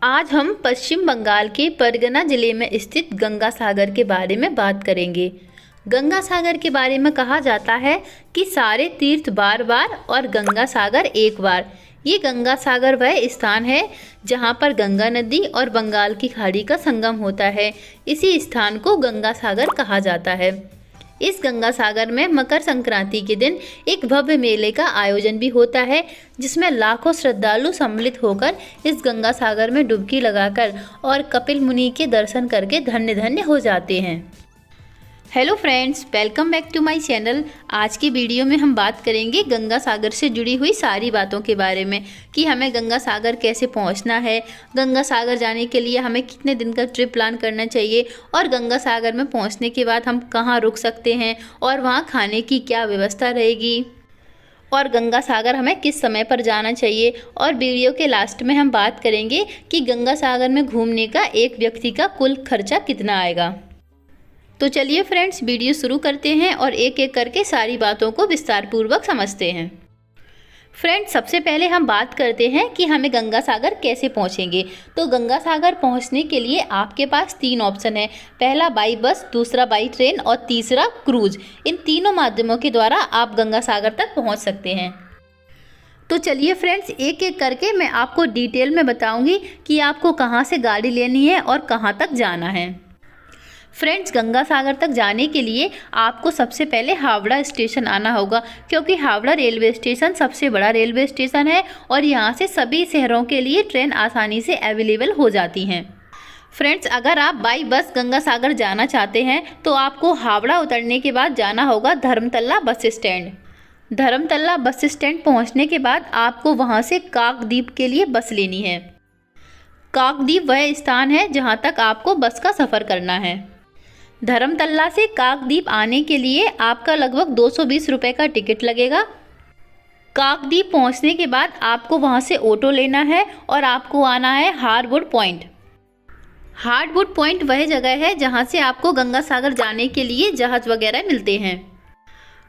आज हम पश्चिम बंगाल के परगना जिले में स्थित गंगा सागर के बारे में बात करेंगे। गंगा सागर के बारे में कहा जाता है कि सारे तीर्थ बार बार और गंगा सागर एक बार। ये गंगा सागर वह स्थान है जहाँ पर गंगा नदी और बंगाल की खाड़ी का संगम होता है। इसी स्थान को गंगा सागर कहा जाता है। इस गंगा सागर में मकर संक्रांति के दिन एक भव्य मेले का आयोजन भी होता है, जिसमें लाखों श्रद्धालु सम्मिलित होकर इस गंगा सागर में डुबकी लगाकर और कपिल मुनि के दर्शन करके धन्य धन्य हो जाते हैं। Hello friends, welcome back to my channel. आज की वीडियो में हम बात करेंगे गंगा सागर से जुड़ी हुई सारी बातों के बारे में कि हमें गंगा सागर कैसे पहुंचना है, गंगा सागर जाने के लिए हमें कितने दिन का ट्रिप प्लान करना चाहिए और गंगा सागर में पहुंचने के बाद हम कहां रुक सकते हैं और वहां खाने की क्या व्यवस्था रहेगी और गंगा सागर हमें किस समय पर जाना चाहिए। और वीडियो के लास्ट में हम बात करेंगे कि गंगा सागर में घूमने का एक व्यक्ति का कुल खर्चा कितना आएगा। तो चलिए फ्रेंड्स, वीडियो शुरू करते हैं और एक एक करके सारी बातों को विस्तार पूर्वक समझते हैं। फ्रेंड्स, सबसे पहले हम बात करते हैं कि हमें गंगा सागर कैसे पहुंचेंगे। तो गंगा सागर पहुंचने के लिए आपके पास 3 ऑप्शन है। पहला बाई बस, दूसरा बाई ट्रेन और तीसरा क्रूज। इन तीनों माध्यमों के द्वारा आप गंगा सागर तक पहुंच सकते हैं। तो चलिए फ्रेंड्स, एक एक करके मैं आपको डिटेल में बताऊंगी कि आपको कहां से गाड़ी लेनी है और कहां तक जाना है। फ्रेंड्स, गंगा सागर तक जाने के लिए आपको सबसे पहले हावड़ा स्टेशन आना होगा, क्योंकि हावड़ा रेलवे स्टेशन सबसे बड़ा रेलवे स्टेशन है और यहाँ से सभी शहरों के लिए ट्रेन आसानी से अवेलेबल हो जाती हैं। फ्रेंड्स, अगर आप बाई बस गंगा सागर जाना चाहते हैं तो आपको हावड़ा उतरने के बाद जाना होगा Dharmatala bus stand. Dharmatala bus stand पहुँचने के बाद आपको वहाँ से काकद्वीप के लिए बस लेनी है। काकद्वीप वह स्थान है जहाँ तक आपको बस का सफ़र करना है। धर्मतल्ला से काकद्वीप आने के लिए आपका लगभग 220 रुपये का टिकट लगेगा। काकद्वीप पहुंचने के बाद आपको वहां से ऑटो लेना है और आपको आना है हार्डवुड पॉइंट। हार्डवुड पॉइंट वह जगह है जहां से आपको गंगा सागर जाने के लिए जहाज़ वगैरह मिलते हैं।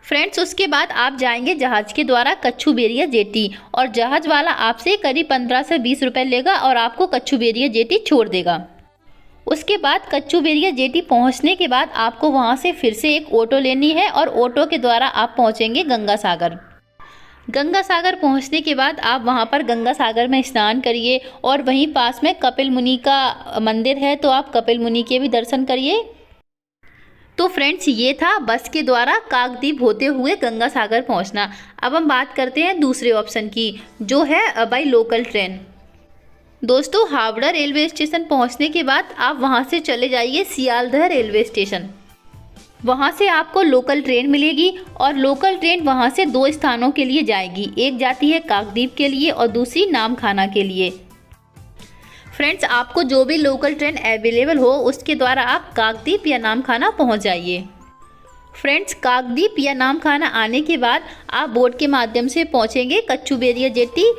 फ्रेंड्स, उसके बाद आप जाएंगे जहाज़ के द्वारा कच्छू बेरिया जेटी और जहाज़ वाला आपसे करीब 15 से 20 रुपये लेगा और आपको कच्छू बेरिया जेटी छोड़ देगा। उसके बाद कच्छू बेरिया जेटी पहुंचने के बाद आपको वहां से फिर से एक ऑटो लेनी है और ऑटो के द्वारा आप पहुंचेंगे गंगा सागर। गंगा सागर पहुंचने के बाद आप वहां पर गंगा सागर में स्नान करिए और वहीं पास में कपिल मुनि का मंदिर है, तो आप कपिल मुनि के भी दर्शन करिए। तो फ्रेंड्स, ये था बस के द्वारा काकद्वीप होते हुए गंगा सागर पहुँचना। अब हम बात करते हैं दूसरे ऑप्शन की, जो है बाई लोकल ट्रेन। दोस्तों, हावड़ा रेलवे स्टेशन पहुंचने के बाद आप वहां से चले जाइए सियालदह रेलवे स्टेशन। वहां से आपको लोकल ट्रेन मिलेगी और लोकल ट्रेन वहां से 2 स्थानों के लिए जाएगी। एक जाती है काकद्वीप के लिए और दूसरी नामखाना के लिए। फ्रेंड्स, आपको जो भी लोकल ट्रेन अवेलेबल हो उसके द्वारा आप काकद्वीप या नामखाना पहुंच जाइए। फ्रेंड्स, काकद्वीप या नामखाना आने के बाद आप बोट के माध्यम से पहुंचेंगे कच्छू बेरिया जेटी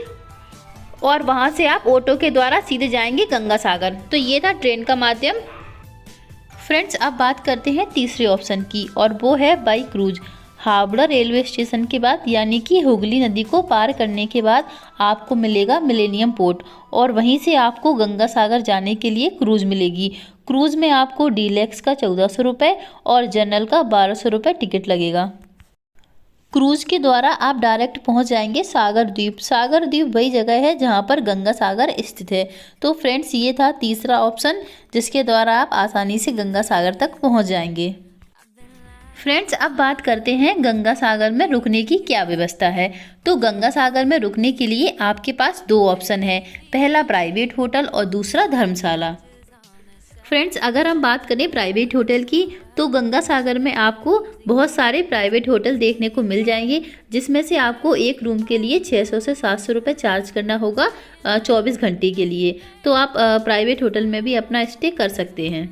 और वहां से आप ऑटो के द्वारा सीधे जाएंगे गंगा सागर। तो ये था ट्रेन का माध्यम। फ्रेंड्स, अब बात करते हैं तीसरे ऑप्शन की और वो है by cruise. Howrah railway station के बाद यानी कि हुगली नदी को पार करने के बाद आपको मिलेगा मिलेनियम पोर्ट और वहीं से आपको गंगा सागर जाने के लिए क्रूज मिलेगी। क्रूज में आपको डीलक्स का 1400 रुपये और जनरल का 1200 रुपये टिकट लगेगा। क्रूज के द्वारा आप डायरेक्ट पहुंच जाएंगे सागर द्वीप। सागर द्वीप वही जगह है जहां पर गंगा सागर स्थित है। तो फ्रेंड्स, ये था तीसरा ऑप्शन जिसके द्वारा आप आसानी से गंगा सागर तक पहुंच जाएंगे। फ्रेंड्स, अब बात करते हैं गंगा सागर में रुकने की क्या व्यवस्था है। तो गंगा सागर में रुकने के लिए आपके पास 2 ऑप्शन है। पहला प्राइवेट होटल और दूसरा धर्मशाला। फ्रेंड्स, अगर हम बात करें प्राइवेट होटल की तो गंगा सागर में आपको बहुत सारे प्राइवेट होटल देखने को मिल जाएंगे, जिसमें से आपको एक रूम के लिए 600 से 700 रुपये चार्ज करना होगा 24 घंटे के लिए। तो आप प्राइवेट होटल में भी अपना स्टे कर सकते हैं।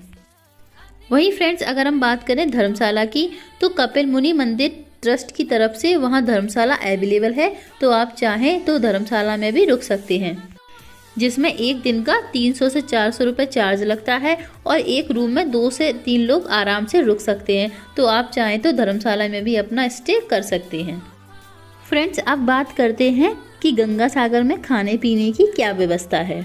वहीं फ्रेंड्स, अगर हम बात करें धर्मशाला की तो कपिल मुनि मंदिर ट्रस्ट की तरफ से वहाँ धर्मशाला अवेलेबल है, तो आप चाहें तो धर्मशाला में भी रुक सकते हैं, जिसमें एक दिन का 300 से 400 रुपये चार्ज लगता है और एक रूम में 2 से 3 लोग आराम से रुक सकते हैं। तो आप चाहें तो धर्मशाला में भी अपना स्टे कर सकते हैं। फ्रेंड्स, अब बात करते हैं कि गंगा सागर में खाने पीने की क्या व्यवस्था है।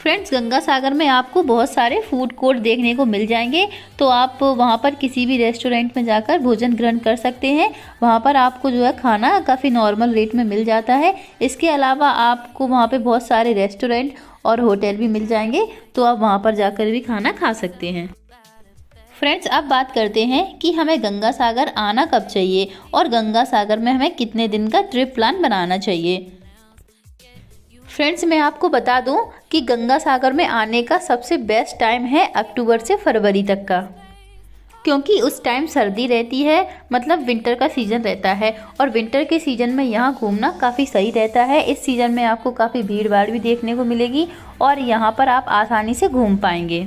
फ्रेंड्स, गंगा सागर में आपको बहुत सारे फूड कोर्ट देखने को मिल जाएंगे, तो आप वहाँ पर किसी भी रेस्टोरेंट में जाकर भोजन ग्रहण कर सकते हैं। वहाँ पर आपको जो है खाना काफ़ी नॉर्मल रेट में मिल जाता है। इसके अलावा आपको वहाँ पे बहुत सारे रेस्टोरेंट और होटल भी मिल जाएंगे, तो आप वहाँ पर जाकर भी खाना खा सकते हैं। फ्रेंड्स, अब बात करते हैं कि हमें गंगा सागर आना कब चाहिए और गंगा सागर में हमें कितने दिन का ट्रिप प्लान बनाना चाहिए। फ्रेंड्स, मैं आपको बता दूं कि गंगा सागर में आने का सबसे बेस्ट टाइम है अक्टूबर से फरवरी तक का, क्योंकि उस टाइम सर्दी रहती है, मतलब विंटर का सीज़न रहता है। और विंटर के सीज़न में यहाँ घूमना काफ़ी सही रहता है। इस सीज़न में आपको काफ़ी भीड़ भाड़ भी देखने को मिलेगी और यहाँ पर आप आसानी से घूम पाएंगे।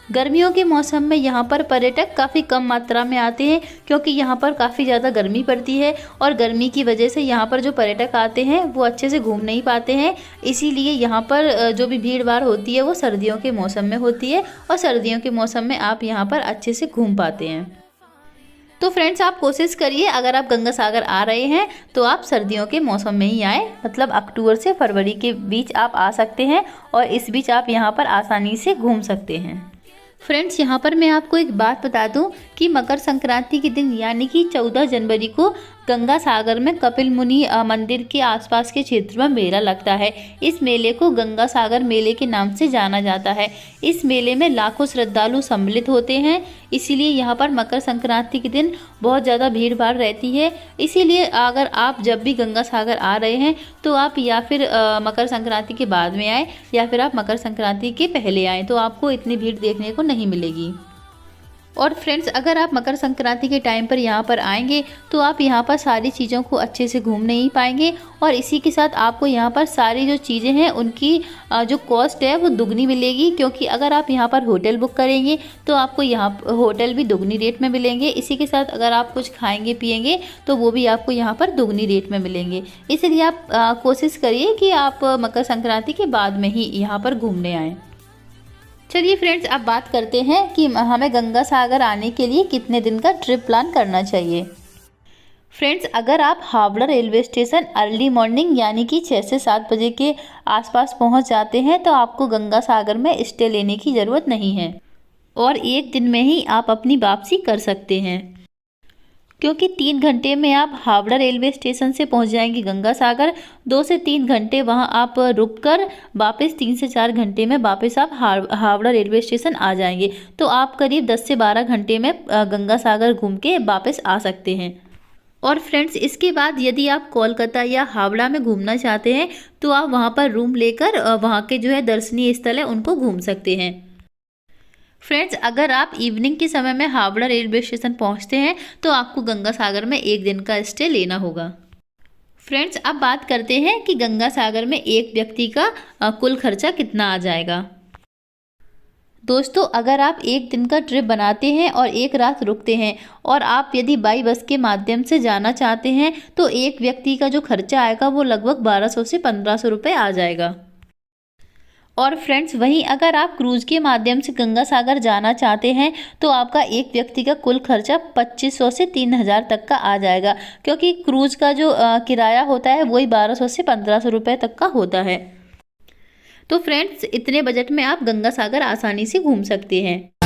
गर्मियों के मौसम में यहाँ पर पर्यटक काफ़ी कम मात्रा में आते हैं, क्योंकि यहाँ पर काफ़ी ज़्यादा गर्मी पड़ती है और गर्मी की वजह से यहाँ पर जो पर्यटक आते हैं वो अच्छे से घूम नहीं पाते हैं। इसीलिए यहाँ पर जो भी भीड़ भाड़ होती है वो सर्दियों के मौसम में होती है और सर्दियों के मौसम में आप यहाँ पर अच्छे से घूम पाते हैं। तो फ्रेंड्स, आप कोशिश करिए, अगर आप गंगा सागर आ रहे हैं तो आप सर्दियों के मौसम में ही आएँ, मतलब अक्टूबर से फरवरी के बीच आप आ सकते हैं और इस बीच आप यहाँ पर आसानी से घूम सकते हैं। फ्रेंड्स, यहाँ पर मैं आपको एक बात बता दूं कि मकर संक्रांति के दिन यानी कि 14 जनवरी को गंगा सागर में कपिल मुनि मंदिर के आसपास के क्षेत्र में मेला लगता है। इस मेले को गंगा सागर मेले के नाम से जाना जाता है। इस मेले में लाखों श्रद्धालु सम्मिलित होते हैं, इसीलिए यहाँ पर मकर संक्रांति के दिन बहुत ज़्यादा भीड़ भाड़ रहती है। इसीलिए अगर आप जब भी गंगा सागर आ रहे हैं तो आप या फिर मकर संक्रांति के बाद में आए या फिर आप मकर संक्रांति के पहले आएँ, तो आपको इतनी भीड़ देखने को नहीं मिलेगी। और फ्रेंड्स, अगर आप मकर संक्रांति के टाइम पर यहाँ पर आएंगे तो आप यहाँ पर सारी चीज़ों को अच्छे से घूम नहीं पाएंगे और इसी के साथ आपको यहाँ पर सारी जो चीज़ें हैं उनकी जो कॉस्ट है वो दुगनी मिलेगी, क्योंकि अगर आप यहाँ पर होटल बुक करेंगे तो आपको यहाँ होटल भी दुगनी रेट में मिलेंगे। इसी के साथ अगर आप कुछ खाएंगे पिएंगे तो वो भी आपको यहाँ पर दुगनी रेट में मिलेंगे। इसलिए आप कोशिश करिए कि आप मकर संक्रांति के बाद में ही यहाँ पर घूमने आएँ। चलिए फ्रेंड्स, अब बात करते हैं कि हमें गंगा सागर आने के लिए कितने दिन का ट्रिप प्लान करना चाहिए। फ्रेंड्स, अगर आप Howrah railway station early morning यानी कि 6 से 7 बजे के आसपास पहुंच जाते हैं तो आपको गंगा सागर में स्टे लेने की ज़रूरत नहीं है और एक दिन में ही आप अपनी वापसी कर सकते हैं, क्योंकि 3 घंटे में आप हावड़ा रेलवे स्टेशन से पहुंच जाएंगे गंगा सागर। 2 से 3 घंटे वहां आप रुककर वापस 3 से 4 घंटे में वापस आप हावड़ा रेलवे स्टेशन आ जाएंगे। तो आप करीब 10 से 12 घंटे में गंगा सागर घूम के वापस आ सकते हैं। और फ्रेंड्स, इसके बाद यदि आप कोलकाता या हावड़ा में घूमना चाहते हैं तो आप वहां पर रूम लेकर वहां के जो है दर्शनीय स्थल है उनको घूम सकते हैं। फ्रेंड्स, अगर आप इवनिंग के समय में हावड़ा रेलवे स्टेशन पहुंचते हैं तो आपको गंगा सागर में एक दिन का स्टे लेना होगा। फ्रेंड्स, अब बात करते हैं कि गंगा सागर में एक व्यक्ति का कुल खर्चा कितना आ जाएगा। दोस्तों, अगर आप एक दिन का ट्रिप बनाते हैं और एक रात रुकते हैं और आप यदि बाई बस के माध्यम से जाना चाहते हैं तो एक व्यक्ति का जो खर्चा आएगा वो लगभग 1200 से 1500 रुपये आ जाएगा। और फ्रेंड्स, वहीं अगर आप क्रूज़ के माध्यम से गंगा सागर जाना चाहते हैं तो आपका एक व्यक्ति का कुल खर्चा 2500 से 3000 तक का आ जाएगा, क्योंकि क्रूज़ का जो किराया होता है वही 1200 से 1500 रुपये तक का होता है। तो फ्रेंड्स, इतने बजट में आप गंगा सागर आसानी से घूम सकते हैं।